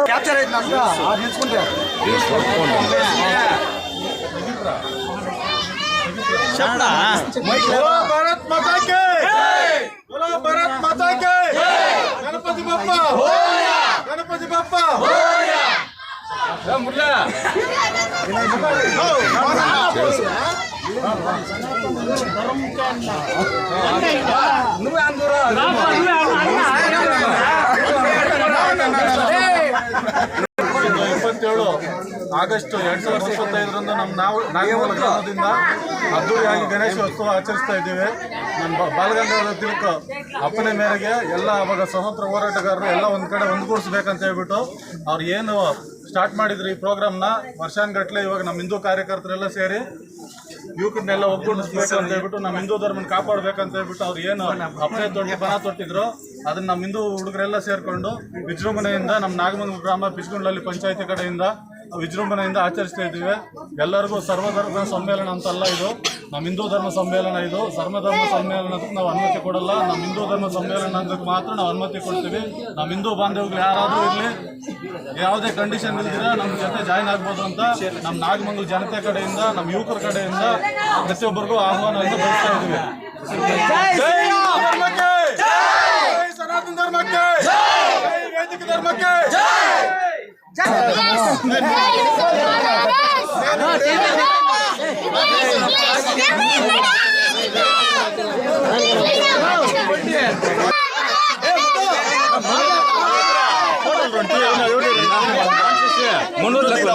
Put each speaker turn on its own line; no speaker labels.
Capture ಆಯ್ತು ನಮ್ಗೆ ನಿಲ್ಸ್ಕೊಂಡ್ರೆ ಭಾರತ್ ಮಾತಾ ಕೇ बोलो भारत माता के गणपति बप्पा होया गणपति बप्पा होया मुल्ला ಆಗಸ್ಟ್ 2025 ನಮ್ಮ ನಾಗಮಂಗಲ ಗ್ರಾಮದಿಂದ ಅದ್ದೂರಿಯಾಗಿ ಗಣೇಶೋತ್ಸವ ಆಚರಿಸ್ತಾ ಇದ್ದೀವಿ. ನಮ್ಮ ಬಾಲಗಂಗಾಧರ ತಿಲಕ್ ಅಪ್ಪನೆ ಮೇರೆಗೆ ಎಲ್ಲ ಅವಾಗ ಸ್ವತಂತ್ರ ಹೋರಾಟಗಾರರು ಎಲ್ಲ ಒಂದು ಕಡೆ ಒಂದುಗೂಡಿಸ್ಬೇಕಂತ ಹೇಳ್ಬಿಟ್ಟು ಅವ್ರು ಏನು ಸ್ಟಾರ್ಟ್ ಮಾಡಿದ್ರು ಈ ಪ್ರೋಗ್ರಾಮ್ನ ವರ್ಷಾನುಗಟ್ಟಲೆ ಇವಾಗ ನಮ್ಮ ಹಿಂದೂ ಕಾರ್ಯಕರ್ತರೆಲ್ಲ ಸೇರಿ ಯುವಕರನ್ನೆಲ್ಲ ಒಗ್ಗೂಡಿಸ್ಬೇಕು ಅಂತ ಹೇಳ್ಬಿಟ್ಟು ನಮ್ಮ ಹಿಂದೂ ಧರ್ಮನ ಕಾಪಾಡಬೇಕಂತ ಹೇಳ್ಬಿಟ್ಟು ಅವ್ರು ಏನು ಅಪ್ಪನೆ ತೊಟ್ಟಿ ಪಣ ತೊಟ್ಟಿದ್ರು ಅದನ್ನ ನಮ್ಮ ಹಿಂದೂ ಹುಡುಗರೆಲ್ಲ ಸೇರಿಕೊಂಡು ವಿಜೃಂಭಣೆಯಿಂದ ನಮ್ಮ ನಾಗಮಂಗಲ ಗ್ರಾಮ ಪಿಚ್ಗುಂಡ್ಲಲ್ಲಿ ಪಂಚಾಯತಿ ಕಡೆಯಿಂದ ವಿಜೃಂಭಣೆಯಿಂದ ಆಚರಿಸ್ತಾ ಇದ್ದೀವಿ. ಎಲ್ಲರಿಗೂ ಸರ್ವಧರ್ಮ ಸಮ್ಮೇಳನ ಅಂತಲ್ಲ, ಇದು ನಮ್ಮ ಹಿಂದೂ ಧರ್ಮ ಸಮ್ಮೇಳನ. ಇದು ಸರ್ವಧರ್ಮ ಸಮ್ಮೇಳನಕ್ಕೆ ನಾವು ಅನುಮತಿ ಕೊಡಲ್ಲ. ನಮ್ಮ ಹಿಂದೂ ಧರ್ಮ ಸಮ್ಮೇಳನ ಅದಕ್ಕೆ ಮಾತ್ರ ನಾವು ಅನುಮತಿ ಕೊಡ್ತೀವಿ. ನಮ್ಮ ಹಿಂದೂ ಬಾಂಧವ್ಗಳು ಯಾರಾದರೂ ಇರಲಿ, ಯಾವುದೇ ಕಂಡೀಷನ್ ಇಲ್ದಿರ ನಮ್ಮ ಜೊತೆ ಜಾಯ್ನ್ ಆಗ್ಬೋದು ಅಂತ ನಮ್ಮ ನಾಗಮಂಗಲ ಜನತೆ ಕಡೆಯಿಂದ, ನಮ್ಮ ಯುವಕರ ಕಡೆಯಿಂದ ಪ್ರತಿಯೊಬ್ಬರಿಗೂ ಆಹ್ವಾನವನ್ನು ಬಯಸ್ತಾ ಇದ್ದೀವಿ. ಸನಾತನ ಧರ್ಮಕ್ಕೆ, ವೈದಿಕ ಧರ್ಮಕ್ಕೆ ಮುನ್ನೂರು ಲಕ್ಷ